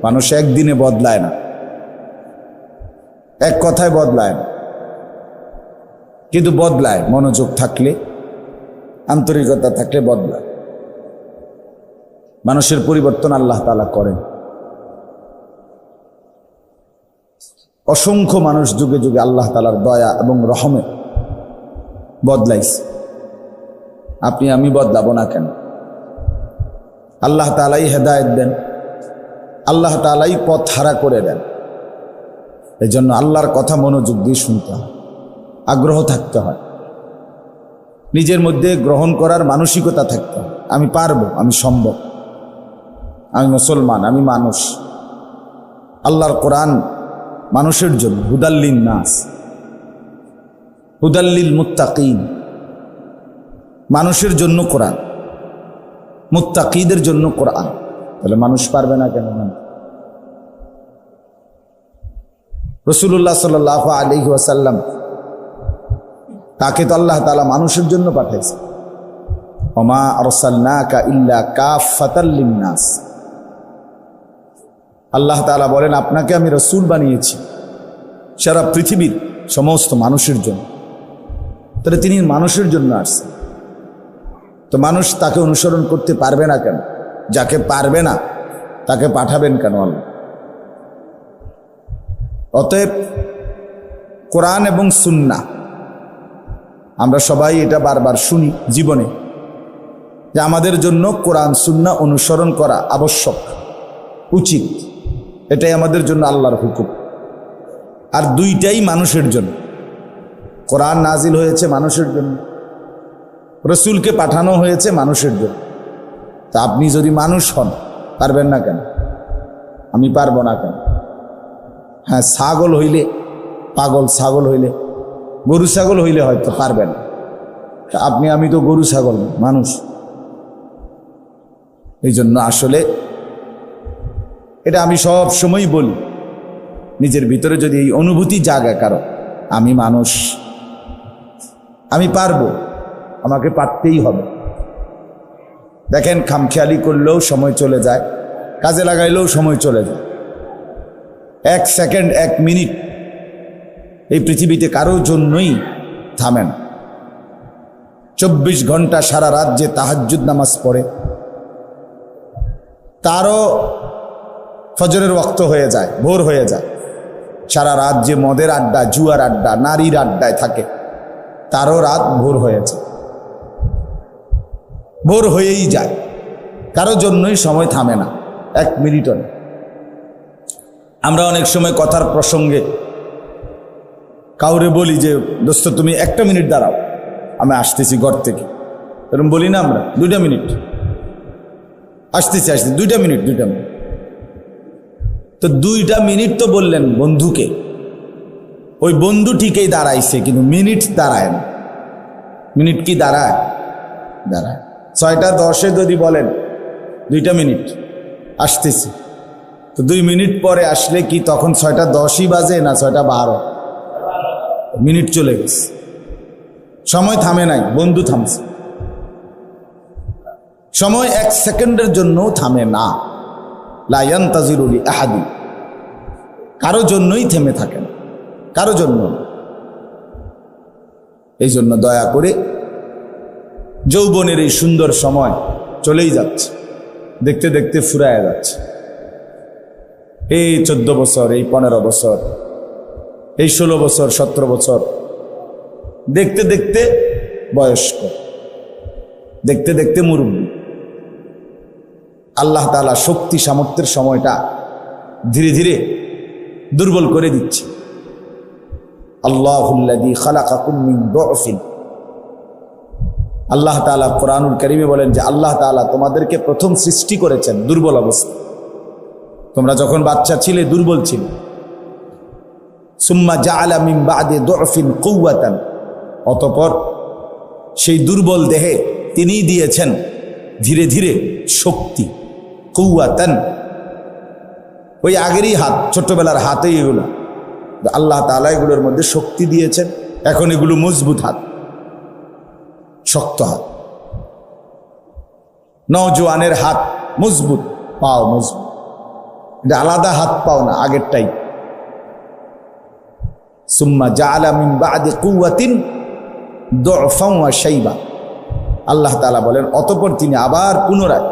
মানুষ একদিনে বদলায় না, এক কথায় বদলায় না, কিন্তু বদলায় মনোযোগ থাকলে, আন্তরিকতা থাকলে বদলায়। মানুষের পরিবর্তন আল্লাহ তাআলা করেন। অসংখ্য মানুষ যুগে যুগে আল্লাহ তাআলার দয়া এবং রহমে বদলাইছে। আপনি আমি বদলাবো না কেন? আল্লাহ তাআলাই হেদায়েত দেন, আল্লাহ তাআলাই পথ হারা করে দেন। এই জন্য আল্লাহর কথা মনোযোগ দিয়ে শুনতে হয়, আগ্রহ থাকতে হয়, নিজের মধ্যে গ্রহণ করার মানসিকতা থাকতে হয়। আমি পারবো, আমি সম্ভব, আমি মুসলমান, আমি মানুষ। আল্লাহর কোরআন মানুষের জন্য, হুদাল্লিন নাস, হুদাল্লিল মুত্তাকিন, মানুষের জন্য কোরআন, মুত্তাকিদের জন্য কোরআন। তাহলে মানুষ পারবে না কেন? রাসূলুল্লাহ সাল্লাল্লাহু আলাইহি ওয়াসাল্লাম, তাকে তো আল্লাহ তাআলা মানুষের জন্য পাঠাইছে। ওমা আরসালনাকা ইল্লা কাফাতাল লিন্নাস। আল্লাহ তাআলা বলেন, আপনাকে আমি রাসূল বানিয়েছি সারা পৃথিবীর সমস্ত মানুষের জন্য। তাহলে তিনি মানুষের জন্য আসছেন। তো মানুষ তাকে অনুসরণ করতে পারবে না কেন? যাকে পারবে না তাকে পাঠাবেন কেন আল্লাহ? অতএব কোরআন এবং সুন্নাহ, আমরা সবাই এটা বারবার শুনি জীবনে, যে আমাদের জন্য কোরআন সুন্নাহ অনুসরণ করা আবশ্যক, উচিত। এটাই আমাদের জন্য আল্লাহর হুকুম। আর দুইটাই মানুষের জন্য। কোরআন নাজিল হয়েছে মানুষের জন্য, রসুলকে পাঠানো হয়েছে মানুষের জন্য। তা আপনি যদি মানুষ হন, পারবেন না কেন? আমি পারবো না কেন? হ্যাঁ, ছাগল হইলে, পাগল ছাগল হইলে, গরু ছাগল হইলে হয়তো পারবেন। তা আপনি আমি তো গরু ছাগল, মানুষ। এই জন্য আসলে এটা আমি সব সময় বলি, নিজের ভিতরে যদি এই অনুভূতি জাগে কারো, আমি মানুষ, আমি পারবো, আমাকে পারতেই হবে। দেখেন, খামখেয়ালি করলেও সময় চলে যায়, কাজে লাগাইলেও সময় চলে যায়। 1 সেকেন্ড, 1 মিনিট এই পৃথিবীতে কারোর জন্যই থামে না। 24 ঘন্টা সারা রাত যে তাহাজ্জুদ নামাজ পড়ে, তারও ফজরের ওয়াক্ত হয়ে যায়, ভোর হয়ে যায়। সারা রাত যে মদের আড্ডা, জুয়ার আড্ডা, নারীর আড্ডায় থাকে, তারও রাত ভোর হয়েছে, ভোর হয়েই যায়। কারোর জন্যই সময় থামে না, 1 মিনিটও না। আমরা অনেক সময় কথার প্রসঙ্গে কাউরে বলি যে, দোস্ত তুমি 1টা মিনিট দাঁড়াও, আমি আসতেছি ঘর থেকে, এরকম বলি না আমরা? 2টা মিনিট, আসতেছি 2টা মিনিট, 2টা মিনিট। তো 2টা মিনিট তো বললেন বন্ধুকে, ওই বন্ধু ঠিকই দাঁড়াইছে, কিন্তু মিনিট দাঁড়ায় না। মিনিট কি দাঁড়ায়? দাঁড়ায়। 6টা 10-এ যদি বলেন 2টা মিনিট আসতেছি, তো 2 মিনিট পরে আসলে কি তখন 6টা 10ই বাজে না 6টা 12? মিনিট চলে গেছে, সময় থামে নাই, বন্ধু থামছে। সময় 1 সেকেন্ডের জন্যও থামে না। লা ইয়ান্তাজিরু লি আহাদি, কারো জন্যই থেমে থাকে না, কারো জন্য। এই জন্য দয়া করে, যৌবনের এই সুন্দর সময় চলেই যাচ্ছে, দেখতে দেখতে ফুরায় যাচ্ছে। এই 14 বছর, এই 15 বছর, এই 16 বছর, 17 বছর, দেখতে দেখতে বয়স্ক, দেখতে দেখতে মুরব্বী। আল্লাহ তাআলা শক্তি সামর্থ্যের সময়টা ধীরে ধীরে দুর্বল করে দিচ্ছে। আল্লাহুল্লাযী খালাকাকুম মিন দুআফিন, আল্লাহ তাআলা কোরআনুল কারীমে বলেন যে আল্লাহ তাআলা তোমাদেরকে প্রথম সৃষ্টি করেছেন দুর্বল অবস্থা। তোমরা যখন বাচ্চা ছিলে দুর্বল ছিলে। সুম্মা জাআলা মিন বা'দি দুআফিন কুওয়াতান, অতঃপর সেই দুর্বল দেহে তিনি দিয়েছেন ধীরে ধীরে শক্তি। কুওয়াতান, ওই আগেরই হাত, ছোট্টবেলার হাতেই এগুলো, আল্লাহ তাআলা এগুলোর মধ্যে শক্তি দিয়েছেন। এখন এগুলো মজবুত হাত, শক্ত হাত। নওজোয়ানের হাত মজবুত, পাও মজবুত। এটা আলাদা হাত পাও না, আগেরটাই। সুম্মা জাআলা মিন বা'দি কুওয়াতিন দু'ফান ওয়া শাইবা, আল্লাহ তাআলা বলেন অতঃপর তিনি আবার পুনরায়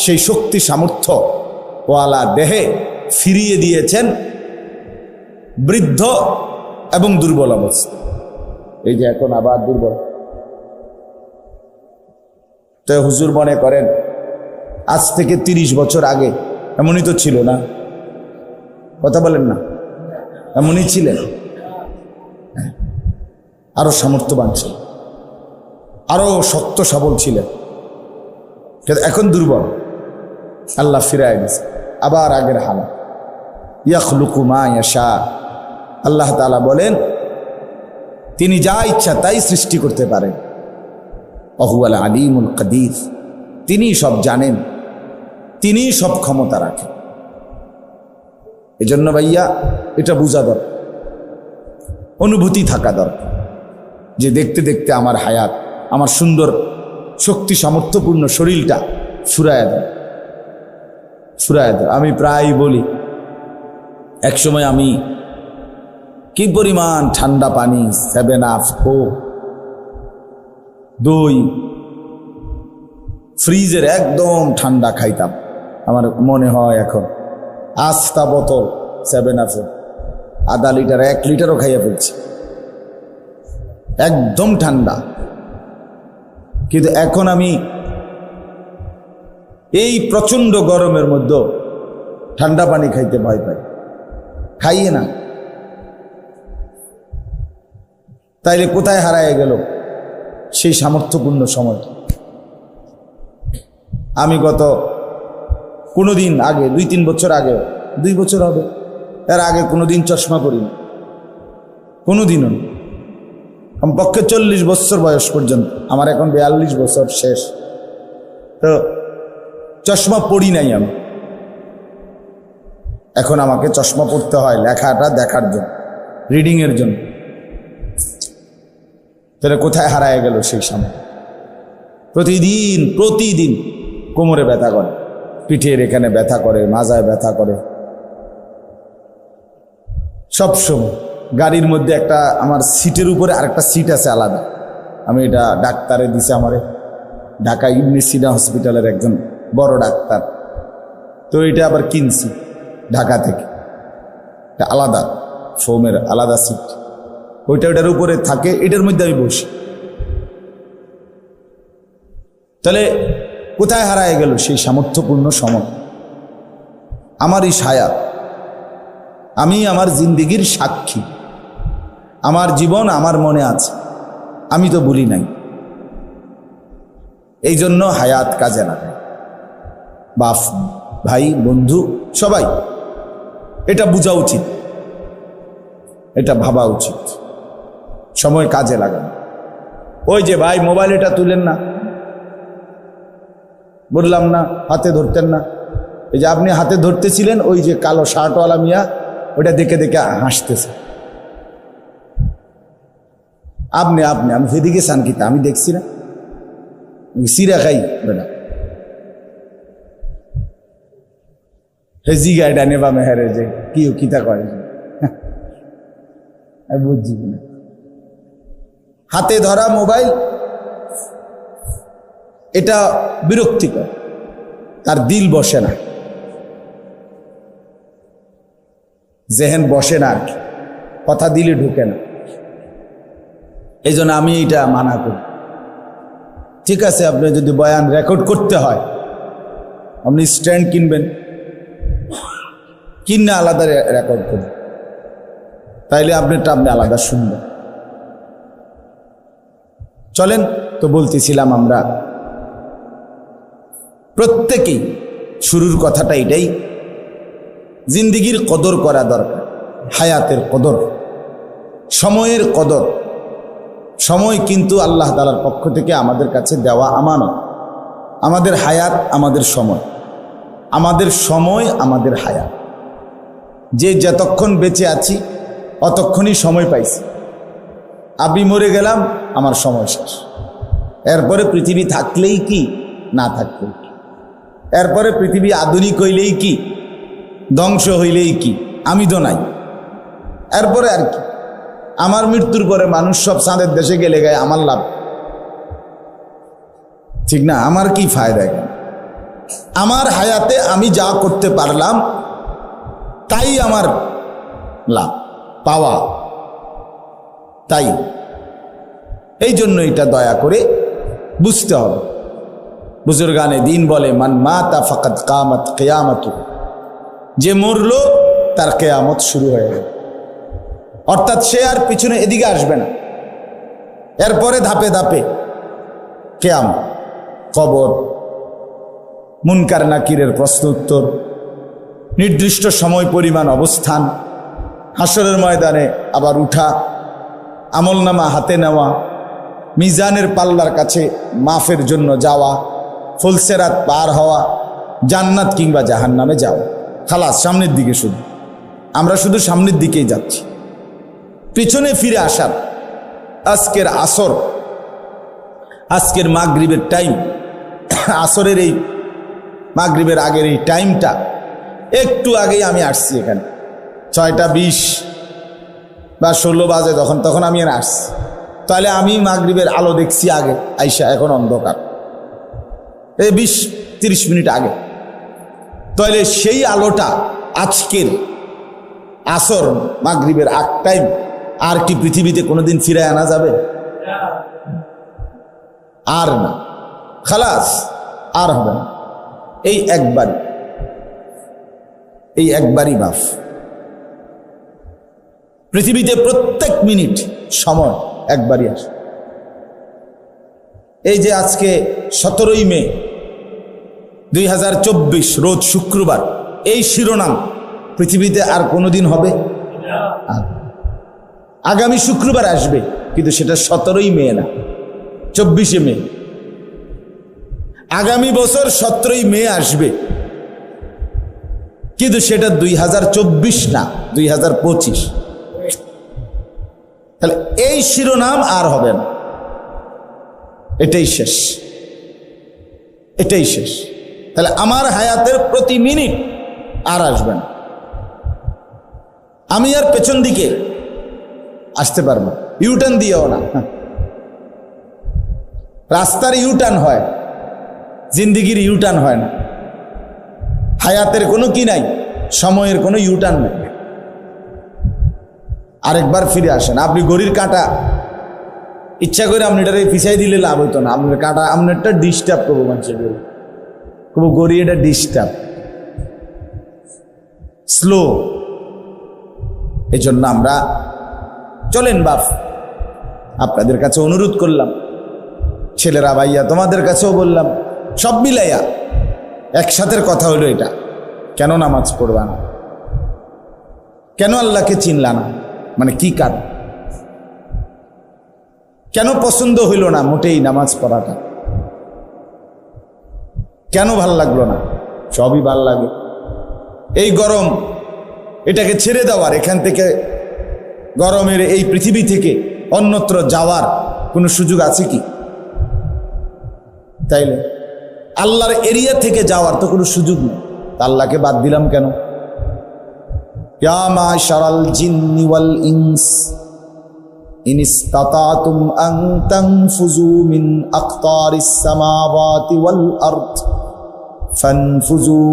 সেই শক্তি সামর্থ্য ওয়ালা দেহে ফিরিয়ে দিয়েছেন বৃদ্ধ এবং দুর্বল অবস্থা। এই যে এখন আবার দুর্বল। তো হুজুর মনে করেন আজ থেকে 30 বছর আগে এমনই তো ছিল না? কথা বলেন না, এমনই ছিলেন? আরো সামর্থ্যবান ছিল, আরো শক্ত সবল ছিলেন, কিন্তু এখন দুর্বল। আল্লাহ ফিরায় দিয়েছে আবার আগের হালাত। ইয়াখলুকু মা ইয়াশা, আল্লাহ তাআলা বলেন তিনি যা ইচ্ছা তাই সৃষ্টি করতে পারেন। ওয়াহুয়াল আলিমুল কাদির, তিনি সব জানেন, তিনি সব ক্ষমতা রাখেন। এজন্য ভাইয়া এটা বোঝা দরকার, অনুভূতি থাকা দরকার যে দেখতে দেখতে আমার হায়াত, আমার সুন্দর শক্তি সামর্থ্যপূর্ণ শরীরটা ফুরায় দেয়, ফুরায় দেয়। আমি প্রায় বলি একসময় আমি কি পরিমাণ ঠান্ডা পানি, 7 আপ, দই, ফ্রিজের একদম ঠান্ডা খাইতাম। আমার মনে হয় এখন আস্তা বোতল 7 আপের আধা লিটার 1 লিটারও খাইয়া ফেলছি, একদম ঠান্ডা। কিন্তু এখন আমি এই প্রচন্ড গরমের মধ্যে ঠান্ডা পানি খাইতে ভয় পাই, খাইয়ে না। তাইলে কোথায় হারায় গেল সেই সামর্থ্যপূর্ণ সময়? আমি গত কোনোদিন আগে, 2-3 বছর আগে, 2 বছর হবে, এর আগে কোনোদিন চশমা পরিনি, কোনোদিনও। কমপক্ষে 40 বছর বয়স পর্যন্ত, আমার এখন 42 বছর শেষ, তো চশমা পড়ি নাই আমি। এখন আমাকে চশমা পড়তে হয় লেখাটা দেখার জন্য, রিডিংয়ের জন্য। তাহলে কোথায় হারায় গেল সেই সময়? প্রতিদিন কোমরে ব্যথা করে, পিঠের এখানে ব্যথা করে, মাজায় ব্যথা করে, সবসময়। গাড়ির মধ্যে একটা আমার সিটের উপরে আরেকটা সিট আছে আলাদা, আমি এটা ডাক্তারে দিছে আমারে, ঢাকা ইবনে সিনা হসপিটালের একজন বড় ডাক্তার, তো এটা আবার কিনছি ঢাকা থেকে, এটা আলাদা ফোমের আলাদা সিট, ওইটার উপরে থাকে, এটার মধ্যে আমি বসি। তাহলে কোথায় হারায় গেল সেই সামর্থ্যপূর্ণ সময়? আমার এই হায়াত, আমি আমার জিন্দেগির সাক্ষী, আমার জীবন আমার মনে আছে, আমি তো ভুলি নাই। এই জন্য হায়াত কাজে লাগে। বাপ, ভাই, বন্ধু সবাই এটা বোঝা উচিত, এটা ভাবা উচিত, সময় কাজে লাগানো। ওই যে ভাই মোবাইল এটা তুলেন না, বললাম না হাতে ধরতেন না, এই যে আপনি হাতে ধরতেছিলেন, ওই যে কালো শার্টওয়ালা মিয়া ওটা দেখে দেখে হাসতেছে। আপনি আমি সেদিকে সানকিতা আমি দেখছি না, সিরা খাই বেটা হেজি গাইডা নেবা মেহেরে যে কি কিতা করে বুঝছি না। হাতে ধরা মোবাইল এটা বিরক্তিকর, তার দিল বসে না, জেহেন বসে না, আর কি কথা দিলে ঢুকে না। এই জন্য আমি এটা মানা করি। ঠিক আছে, আপনি যদি বয়ান রেকর্ড করতে হয় আপনি স্ট্যান্ড কিনবেন, কিনে আলাদা রেকর্ড করবেন, তাইলে আপনি আলাদা শুনবেন। চলেন তো, বলতেছিলাম আমরা প্রত্যেকেই শুরুর কথাটা এটাই, জিন্দিগির কদর করা দরকার, হায়াতের কদর, সময়ের কদর। সময় কিন্তু আল্লাহ তাআলার পক্ষ থেকে আমাদের কাছে দেওয়া আমানত। আমাদের হায়াত আমাদের সময়, আমাদের সময় আমাদের হায়াত। যে যতক্ষণ বেঁচে আছি অতক্ষণই সময় পাইছি। আমি মরে গেলাম, আমার সময় শেষ। এরপরে পৃথিবী থাকলেই কি, না থাকলেই কি, এরপরে পৃথিবী আধুনিক হইলেই কি, ধ্বংস হইলেই কি, আমি তো নাই, এরপরে আর কি, আমার মৃত্যুর পরে মানুষ সব চাঁদের দেশে গেলে গায়ে আমার লাভ, ঠিক না? আমার কি ফায়দা? আমার হায়াতে আমি যা করতে পারলাম তাই আমার লাভ পাওয়া। তাই এই জন্য এটা দয়া করে বুঝতে হবে। বুজুর্গানে দিন বলে, মান মাতা ফাকাদ কামাত কিয়ামাতু, যে মরলো তার কিয়ামত শুরু হয়ে গেল। অর্থাৎ সে আর পিছনে এদিকে আসবে না, এরপরে ধাপে ধাপে কিয়ামত, কবর, মুনকার নাকিরের প্রশ্ন উত্তর, নির্দিষ্ট সময় পরিমাণ অবস্থান, হাসরের ময়দানে আবার উঠা, আমলনামা হাতে নেওয়া, মিজানের পাল্লার কাছে মাফের জন্য যাওয়া, ফুলসেরাত পার হওয়া, জান্নাত কিংবা জাহান্নামে যাওয়া। খালাস, সামনের দিকে শুধু, আমরা শুধু সামনের দিকেই যাচ্ছি, পিছনে ফিরে আসার। আজকের আসর, আজকের মাগরিবের টাইম, আসরের এই মাগরিবের আগের এই টাইমটা, একটু আগেই আমি আসছি এখানে, 6টা 20 বা 16 বাজে তখন আমি এখানে আসছি। তাহলে আমি মাগরিবের আলো দেখছি আগে আইসা, এখন অন্ধকার, এই 20-30 মিনিট আগে। তাহলে সেই আলোটা আজকের আসর মাগরিবের আগ টাইম আর কি পৃথিবীতে কোনোদিন ফিরে আনা যাবে? আর না, খালাস, আর হবে না। এই একবারই মাফ। পৃথিবীতে প্রত্যেক মিনিট সময় একবারই আসে। এই যে আজকে 17ই মে 2024, রোজ শুক্রবার, এই শিরোনাম পৃথিবীতে আর কোনোদিন হবে? আগামী শুক্রবার আসবে, কিন্তু সেটা 17ই মে না, 24শে মে। আগামী বছর 17ই মে আসবে, কিন্তু সেটা 2024 না, 2025। তাহলে এই শিরোনাম আর হবে না, এটাই শেষ, এটাই শেষ। তাহলে আমার হায়াতের প্রতি মিনিট আর আসবে না, আমি আর পেছন দিকে আসতে পারবো, ইউটার্ন দিয়েও না। রাস্তার ইউটার্ন হয়, জিন্দিগির ইউটার্ন হয় না। হায়াতের কোনো কি নাই, সময়ের কোনো ইউটার্ন নেই। আরেকবার ফিরে আসেন। আপনি ঘড়ির কাঁটা ইচ্ছা করে আপনি এটাকে পিছাই দিলে লাভ হইতো না, আপনার কাঁটা আপনারটা ডিস্টার্ব করবো, মানুষের করবো ঘড়ি, এটা ডিস্টার্ব, স্লো। এই জন্য আমরা চলেন বাপ, আপনাদের কাছে অনুরোধ করলাম, ছেলেরা ভাইয়া তোমাদের কাছেও বললাম, সব মিলাইয়া একসাথে কথা হলো এটা, কেন নামাজ পড়বা না, কেন আল্লাহকে চিনলা না, মানে কি কারণ, কেন পছন্দ হইল না মোটেই নামাজ পড়াটা, কেন ভাল লাগলো না? সবই ভাল লাগে। এই গরম, এটাকে ছেড়ে দেওয়ার, এখান থেকে গরমের এই পৃথিবী থেকে অন্যত্র যাওয়ার কোনো সুযোগ আছে কি? তাইলে আল্লাহর এরিয়া থেকে যাওয়ার তো কোনো সুযোগ নেই, আল্লাহকে বাদ দিলাম কেন? ইয়া মাশারাল জিন্নি ওয়াল ইনস ইন ইসতাতাতুম আন তানফুযু মিন আকতারিস সামাওয়াতি ওয়াল আরদ ফানফুযু।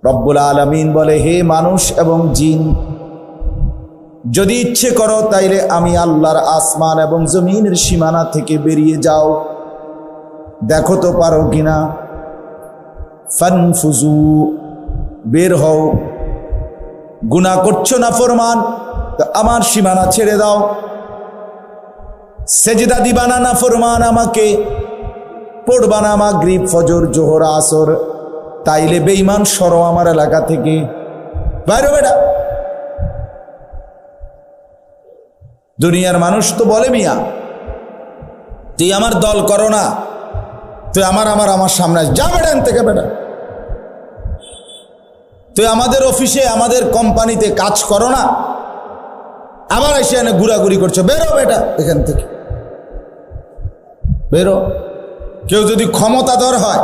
রব্বুল আলামিন বলে, হে মানুষ এবং জিন, যদি ইচ্ছে করো তাইলে আমি আল্লাহর আসমান এবং জমিনের সীমানা থেকে বেরিয়ে যাও, দেখো তো পারো কিনা। ফানফুযু, বের হও। গুনাহ করছো না ফরমান, তো আমার সীমানা ছেড়ে দাও। সেজদা দিবানা না ফরমান আমাকে, পড়বা না মাগরিব ফজর জোহর আসর, তাইলে বেঈমান সরো আমার এলাকা থেকে, বাইরে বেটা। দুনিয়ার মানুষ তো বলে, মিয়া তুই আমার দল করো না, তুই আমার সামনে যা বেটা, থেকে বেটা, তুই আমাদের অফিসে আমাদের কোম্পানিতে কাজ করো না, আবার এসে এনে ঘুরাঘুরি করছো, বেরো বেটা এখান থেকে, বেরো। কেউ যদি ক্ষমতাধর হয়,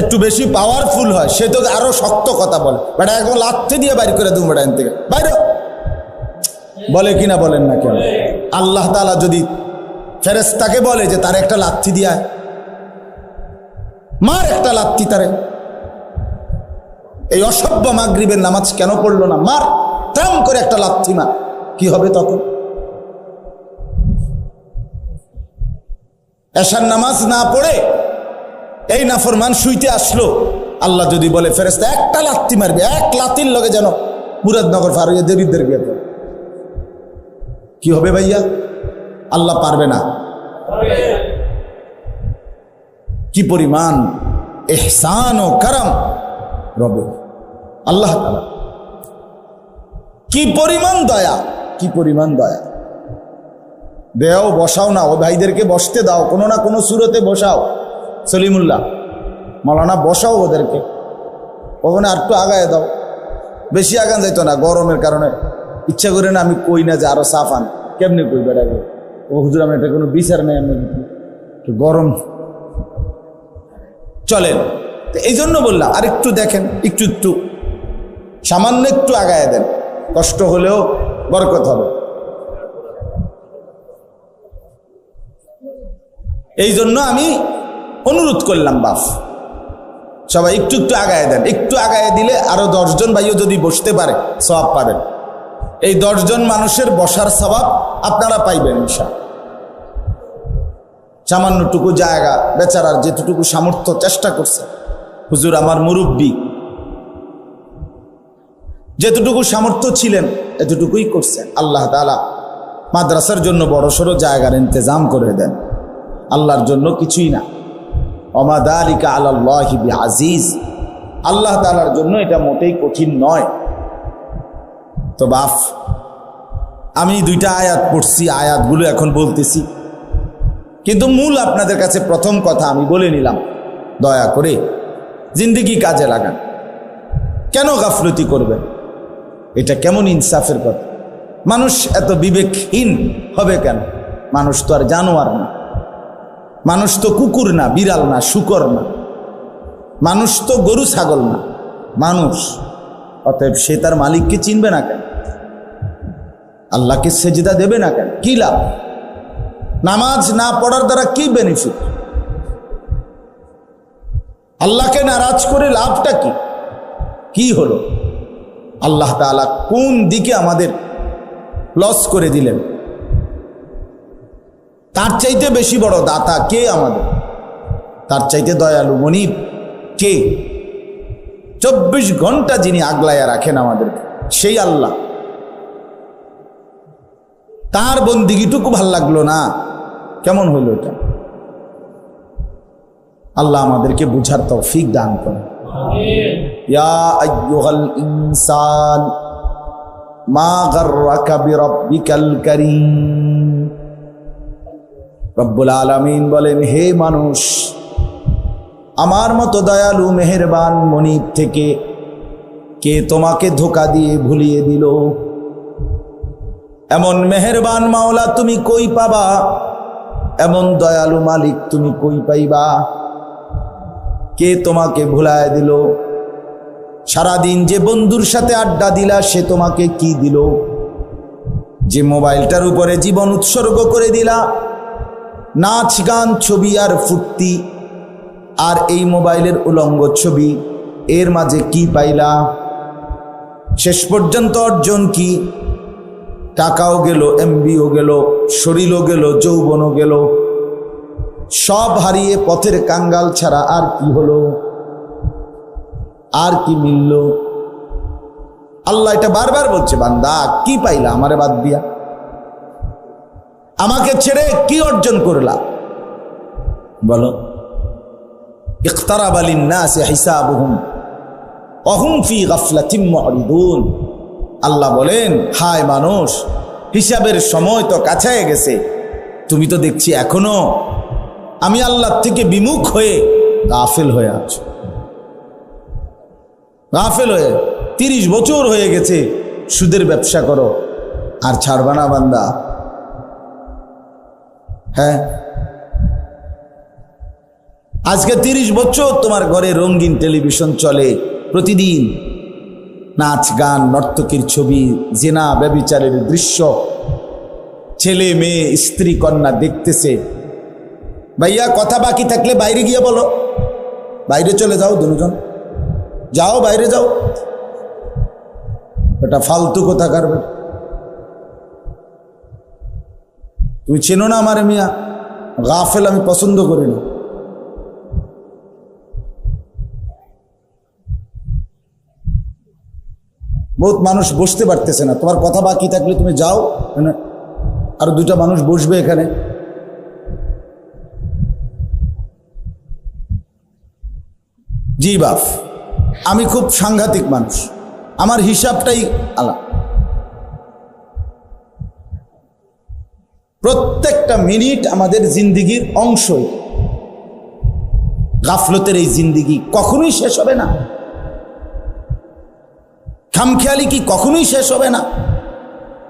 একটু বেশি পাওয়ারফুল হয়, সে তো আরো শক্ত কথা বলে, বেটা একদম লাথি দিয়ে বাইর করে দেবো বেটা এন থেকে বাইরে, বলে কিনা বলেন না কেন? আল্লাহ তাআলা যদি ফেরেশতাকে বলে যে তার একটা লাথি দিয়া মার, একটা লাথি তারে, এই অসভ্য মাগরিবের নামাজ কেন পড়লো না, মার, টাম করে একটা লাথি মার, কি হবে তখন? এশার নামাজ না পড়ে এই নাফরমান শুইতে আসলো, আল্লাহ যদি বলে ফেরেশতা একটা লাথি মারবে, এক লাথির লগে যেন মুরাদনগর ফারুইয়া দেবীদের বিয়ে করে, কি হবে ভাইয়া? আল্লাহ পারবে না? কি পরিমাণ ইহসান ও করম রবে আল্লাহ তাআলা, কি পরিমাণ দয়া, কি পরিমাণ দয়া। দেও, বসাও না, ও ভাইদেরকে বসতে দাও, কোনো না কোনো সুরতে বসাও, সলিমুল্লাহ মাওলানা বসাও ওদেরকে, ওখানে আর একটু আগায় দাও, বেশি আগান যাইতো না, গরমের কারণে ইচ্ছা করে না, আমি কই না যে আরো সাফান, কেমনি কই বেড়াবে, ও হুজুর আমি এটা কোনো বিচার নেই, আমি গরম চলেন, এই জন্য বললাম আর একটু দেখেন, একটু একটু সামান্য একটু আগায় দেন, কষ্ট হলেও বরকত হবে। এই জন্য আমি অনুরোধ করলাম, বাপ সবাই একটু একটু আগায় দেন, একটু আগায় দিলে আরো 10 জন ভাইও যদি বসতে পারে সওয়াব পাবেন, এই 10 জন মানুষের বসার সওয়াব আপনারা পাইবেন ইনশাআল্লাহ। সামান্যটুকু জায়গা বেচারার যেটুকু সামর্থ্য চেষ্টা করছে, হুজুর আমার মুরব্বী যেতটুকু সামর্থ্য ছিলেন এতটুকুই করছেন, আল্লাহ তাআলা মাদ্রাসার জন্য বড় সড়ো জায়গার ইন্তজাম করে দেন, আল্লাহর জন্য কিছুই না, ওমা যালিকা আলাল্লাহি বিআজিজ, আল্লাহ তাআলার জন্য এটা মোটেই কঠিন নয়। তো বাপ আমি 2টা আয়াত পড়ছি, আয়াতগুলো এখন বলতেছি, কিন্তু মূল আপনাদের কাছে প্রথম কথা আমি বলে নিলাম, দয়া করে জিন্দেগি কাজে লাগান, কেন গাফলতি করবেন? এটা কেমন ইনসাফের কথা? মানুষ এত বিবেকহীন হবে কেন? মানুষ তো আর জানোয়ার না, মানুষ তো কুকুর না, বিড়াল না, শূকর না, মানুষ তো গরু ছাগল না, মানুষ। অতএব সে তার মালিককে চিনবে না কেন? আল্লাহকে সেজদা দেবে না কেন? কি লাভ? নামাজ না পড়ার দ্বারা কি বেনিফিট? আল্লাহকে নারাজ করে লাভটা কি? কি হলো? আল্লাহ তাআলা কোন দিকে আমাদের লস করে দিলেন? তার চাইতে বেশি বড় দাতা কে আমাদের? তার চাইতে দয়ালু মনিব কে? 24 ঘন্টা যিনি আগলায়া রাখেন আমাদেরকে, সেই আল্লাহ। তার বন্দিগিটুকু ভাল লাগলো না, কেমন হইল এটা? আল্লাহ আমাদেরকে বুঝার তৌফিক দান করেন। ইয়া আইয়ুহাল ইনসান মা গাররাকা বিরাব্বিকাল কারীম। রব্বুল আলামিন বলেন, হে মানুষ, আমার মতো দয়ালু মেহেরবান মনিব থেকে কে তোমাকে ধোঁকা দিয়ে ভুলিয়ে দিল? এমন মেহেরবান মাওলা তুমি কই পাবা? এমন দয়ালু মালিক তুমি কই পাইবা? কে তোমাকে ভুলায় দিল? সারাদিন যে বন্ধুর সাথে আড্ডা দিলা সে তোমাকে কি দিল? যে মোবাইলটার উপরে জীবন উৎসর্গ করে দিলা, নাচ গান ছবি আর ফুর্তি, আর এই মোবাইলের উলঙ্গ ছবি, এর মাঝে কি পাইলা? শেষ পর্যন্ত অর্জন কি? টাকাও গেল, এমবিও গেল, শরীরও গেল, যৌবনও গেল, সব হারিয়ে পথের কাঙ্গাল ছাড়া আর কি হলো? আর কি মিলল? আল্লাহ এটা বারবার বলছে, বান্দা কি পাইলা আমারে বাদ দিয়া? আমাকে ছেড়ে কি অর্জন করলা? বলো। ইকতারাবা লিন্নাসি হিসাবুহুম ওয়া হুম ফি গাফলাতিন মুরিদুন। আল্লাহ বলেন, হায় মানুষ, হিসাবের সময় তো কাছে গেছে, তুমি তো দেখছি এখনো আমি আল্লাহ থেকে বিমুখ হয়ে গাফেল হয়ে আছো। গাফেল হয়ে 30 বছর হয়ে গেছে সুদের ব্যবসা করো, আর ছাড়বা না বান্দা? হ্যাঁ, আজকে 30 বছর তোমার ঘরে রঙিন টেলিভিশন চলে, প্রতিদিন নাচ গান নর্তকীর ছবি, জেনা ব্যভিচারের দৃশ্য, ছেলে মেয়ে স্ত্রী কন্যা দেখতেছে। ভাইয়া কথা বাকি থাকলে বাইরে গিয়ে বলো, বাইরে চলে যাও, দুজন যাও, বাইরে যাও। এটা ফালতু কথা করবে। তুমি চেনো না আমার মিয়া, গাফেল আমি পছন্দ করি না। বহুত মানুষ বসতে পারতেছে না, তোমার কথা বাকি থাকলে তুমি যাও, আর 2টা মানুষ বসবে এখানে। জি বাপ, আমি খুব সাংঘাতিক মানুষ, আমার হিসাবটাই আলাদা। প্রত্যেকটা মিনিট আমাদের জিন্দিগির অংশ। গাফলতের এই জিন্দিগি কখনোই শেষ হবে না, খামখেয়ালি কি কখনোই শেষ হবে না।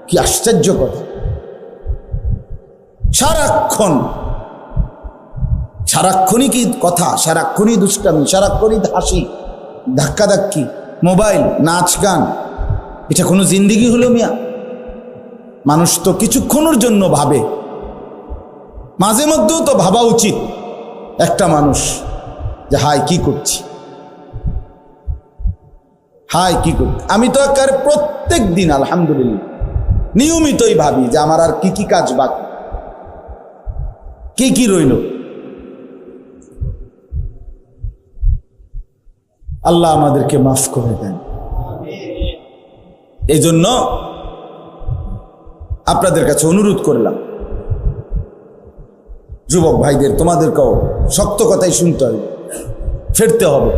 কি আশ্চর্য কথা, সারাক্ষণই কি কথা, সারাক্ষণই দুষ্টামি, সারাক্ষণই হাসি, ধাক্কাধাক্কি, মোবাইল, নাচ গান, এটা কোনো জিন্দিগি হলো মিয়া? মানুষ তো কিছুক্ষণের জন্য ভাবে, মাঝে মধ্যেও তো ভাবা উচিত একটা মানুষ যে হাই কি করছি, হাই কি করছি। আমি তো একেবারে প্রত্যেক দিন আলহামদুলিল্লাহ নিয়মিতই ভাবি যে আমার আর কি কি কাজ বাকি, কি কি রইল। আল্লাহ আমাদেরকে মাফ করে দেন। এই জন্য আপনাদের কাছে অনুরোধ করলাম, যুবক ভাইদের, তোমাদেরকেও শক্ত কথাই শুনতে হবে, ফিরতে হবে,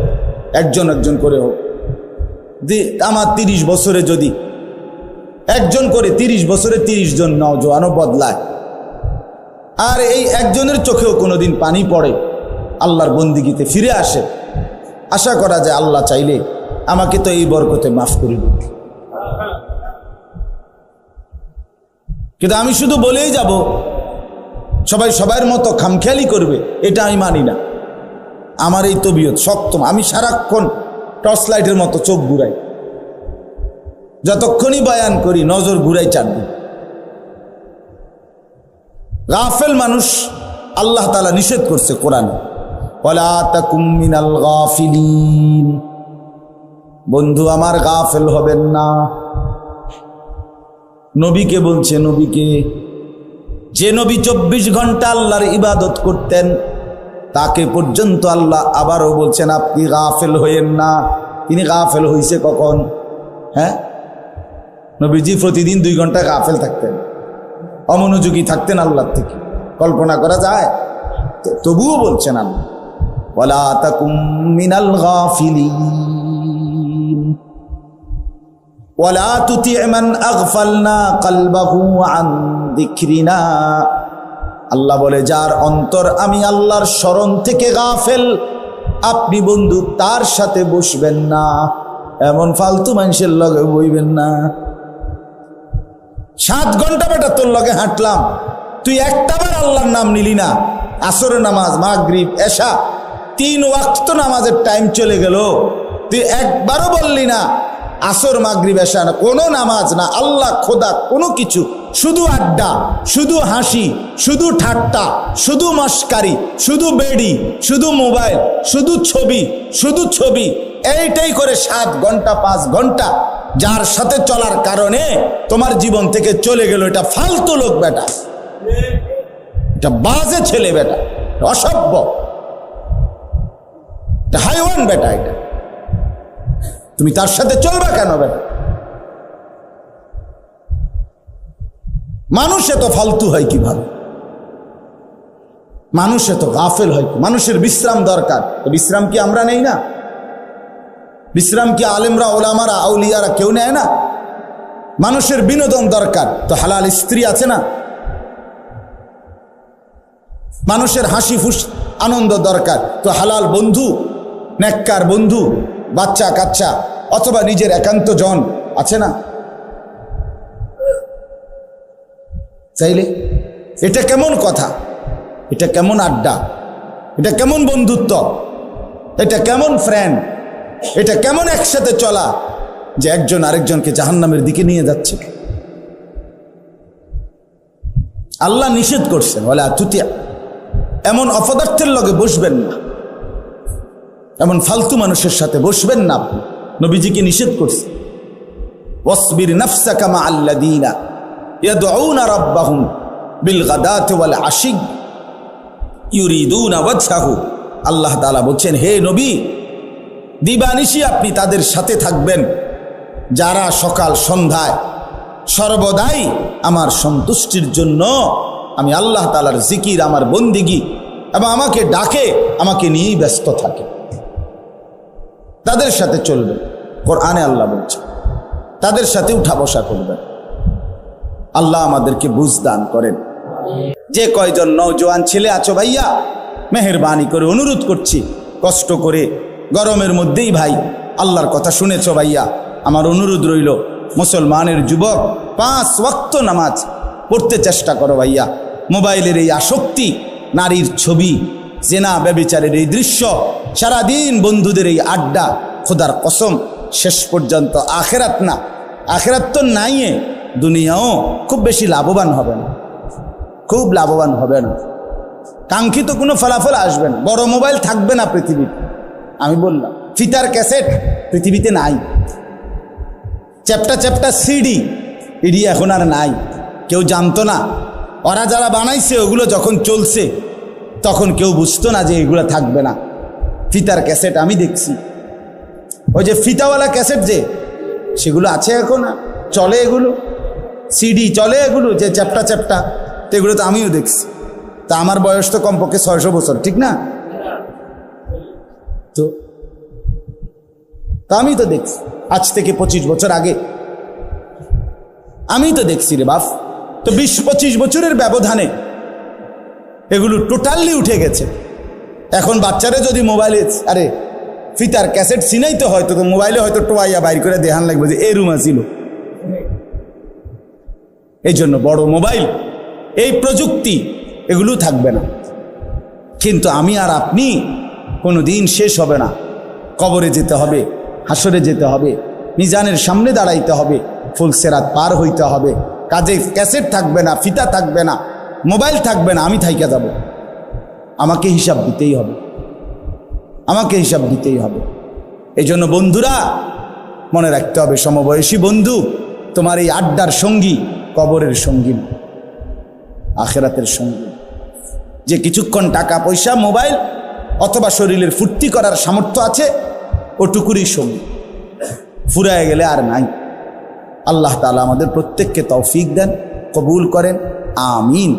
একজন একজন করে হোক। আমার 30 বছরে যদি একজন করে 30 বছরে 30 জন নওজোয়ানও বদলায়, আর এই একজনের চোখেও কোনোদিন পানি পড়ে, আল্লাহর বন্দিগিতে ফিরে আসে, আশা করা যায় আল্লাহ চাইলে আমাকে তো এই বরকতে মাফ করে দিন। কিন্তু আমি শুধু বলেই যাব সবাই সবার মতো খামখেয়ালি করবে, এটা আমি মানি না। আমার এই তবিয়ত শক্ত, আমি সারাক্ষণ টর্চ লাইটের মতো চোখ ঘুরাই, যতক্ষণই বয়ান করি নজর ঘুরাই চারদিন। গাফেল মানুষ আল্লাহ তাআলা নিষেধ করছে কোরআনে, ওয়ালা তাকুম মিনাল গাফিলিন। বন্ধু আমার, গাফেল হবেন না। নবীকে বলছে, নবীকে, যে নবী 24 ঘন্টা আল্লাহর ইবাদত করতেন, তাকে পর্যন্ত আল্লাহ আবারও বলছেন আপনি গাফেল হইয়েন না। তিনি গাফেল হইছে কখন? হ্যাঁ, নবীজি প্রতিদিন 2 ঘন্টা গাফেল থাকতেন, অমনোযোগী থাকতেন আল্লাহর থেকে, কল্পনা করা যায়? তবুও বলছেন আল্লাহ, ওয়ালা তাকুম মিনাল গাফিলিন ওয়ালা তুতি মান আগফালনা কলবাহু আন যিকরিনা। আল্লাহ বলে, যার অন্তর আমি আল্লাহর স্মরণ থেকে গাফেল, আপনি বন্ধু তার সাথে বসবেন না, এমন ফালতু মানুষের লগে বইবেন না। 7 ঘন্টা বেটা তোর লগে হাঁটলাম, তুই একটাবার আল্লাহর নাম নিলি না। আসর নামাজ, মাগরিব, এশা, 3 ওয়াক্ত নামাজের টাইম চলে গেল, তুই একবারও বললি না আসর মাগরিব এশা না, কোনো নামাজ না, আল্লাহ খোদা কোনো কিছু, শুধু আড্ডা, শুধু হাসি, শুধু ঠাট্টা, শুধু মস্কারি, শুধু বেড়ি, শুধু মোবাইল, শুধু ছবি, শুধু ছবি, এইটাই করে 7 ঘন্টা 5 ঘন্টা যার সাথে চলার কারণে তোমার জীবন থেকে চলে গেল। এটা ফালতু লোক বেটা, এটা বাজে ছেলে বেটা, অসভ্য, এটা হাইওয়ান বেটা। এটা তুমি তার সাথে চলবা কেন বেটা? মানুষ এত ফালতু হয় কিভাবে? মানুষ এত গাফেল হয়? মানুষের বিশ্রাম দরকার, বিশ্রাম কি আমরা নেই না? বিশ্রাম কি আলেমরা, ওলামারা, আউলিয়ারা কেউ নেয় না? মানুষের বিনোদন দরকার, তো হালাল স্ত্রী আছে না? মানুষের হাসি ফুস আনন্দ দরকার, তো হালাল বন্ধু, নেককার বন্ধু, বাচ্চা কাচ্চা অথবা নিজের একান্ত জন আছে না? চাইলে এটা কেমন কথা, এটা কেমন আড্ডা, এটা কেমন বন্ধুত্ব, এটা কেমন ফ্রেন্ড, এটা কেমন একসাথে চলা যে একজন আরেকজনকে জাহান্নামের দিকে নিয়ে যাচ্ছে। আল্লাহ নিষেধ করছেন, ওয়ালা তুতিয়া, এমন অপদার্থের লগে বসবেন না, এমন ফালতু মানুষের সাথে বসবেন না। আপনি নবীজিকে নিষেধ করছেন, ওয়াসবির নাফসাকা মা আল্লাযীনা ইয়াদউনা রাব্বাহুম বিল গাদাতি ওয়াল আশি ইউরিদুনা ওয়াজহাহু। আল্লাহ তাআলা বলছেন, হে নবী, দিবানিশি আপনি তাদের সাথে থাকবেন যারা সকাল সন্ধ্যায় সর্বদাই আমার সন্তুষ্টির জন্য, আমি আল্লাহ তাআলার জিকির, আমার বন্দিগি এবং আমাকে ডাকে, আমাকে নিয়েই ব্যস্ত থাকে। তাদের সাথে চলবেন। কোরআনে আল্লাহ বলছে তাদের সাথে উঠা বসা করবেন। আল্লাহ আমাদেরকে বুঝ দান করেন। যে কয়জন নওজোয়ান ছেলে আছো ভাইয়া, মেহেরবানি করে অনুরোধ করছি, কষ্ট করে গরমের মধ্যেই ভাই আল্লাহর কথা শুনেছো ভাইয়া, আমার অনুরোধ রইল, মুসলমানের যুবক 5 ওয়াক্ত নামাজ পড়তে চেষ্টা করো ভাইয়া। মোবাইলের এই আসক্তি, নারীর ছবি, জেনা ব্যভিচারের এই দৃশ্য, সারাদিন বন্ধুদের এই আড্ডা, খোদার কসম শেষ পর্যন্ত আখেরাত না, আখেরাত তো নাই, দুনিয়াও খুব বেশি লাভবান হবে না, খুব লাভবান হবে না। কাঙ্ক্ষিত কোনো ফলাফল আসবে না। বড় মোবাইল থাকবে না পৃথিবীতে, আমি বললাম। ফিতার ক্যাসেট পৃথিবীতে নাই, চ্যাপ্টা চ্যাপ্টা সিডি এডি এখন আর নাই, কেউ জানতো না। ওরা যারা বানাইছে ওগুলো যখন চলছে তখন কেউ বুঝতো না যে এগুলো থাকবে না। ফিতার ক্যাসেট আমি দেখছি, ওই যে ফিতাওয়ালা ক্যাসেট যে সেগুলো আছে এখন, চলে এগুলো, সিডি চলে এগুলো, যে চ্যাপ্টা চ্যাপ্টা, তো এগুলো তো আমিও দেখছি। তা আমার বয়স তো কমপক্ষে 600 বছর, ঠিক না? তো আমি তো দেখছি আজ থেকে 25 বছর আগে, আমি তো দেখছি রে বাপ। তো 20-25 বছরের ব্যবধানে এগুলো টোটালি উঠে গেছে। এখন বাচ্চারা যদি মোবাইলে আরে ফিতার ক্যাসেট চিনাইতে হয়তো, তো মোবাইলে হয়তো টোয়াইয়া বাইর করে দেখান লাগবে যে এই রুমা ছিল। এই জন্য বড় মোবাইল, এই প্রযুক্তি, এগুলো থাকবে না। কিন্তু আমি আর আপনি কোনো দিন শেষ হবে না। কবরে যেতে হবে, হাসরে যেতে হবে, মিজানের সামনে দাঁড়াইতে হবে, ফুলসেরাত পার হইতে হবে। কাজে ক্যাসেট থাকবে না, ফিতা থাকবে না, মোবাইল থাকবে না, আমি থাইকা যাব। আমাকে হিসাব দিতেই হবে, আমাকে হিসাব দিতেই হবে। এই জন্য বন্ধুরা মনে রাখতে হবে, সমবয়সী বন্ধু তোমার এই আড্ডার সঙ্গী কবরের সঙ্গী, আখেরাতের সঙ্গী। যে কিছুক্ষণ টাকা পয়সা, মোবাইল অথবা শরীরের ফুর্তি করার সামর্থ্য আছে, ওটুকুরই সঙ্গী, ফুরায় গেলে আর নাই। আল্লাহ তাআলা আমাদের প্রত্যেককে তৌফিক দেন, কবুল করেন, আমিন।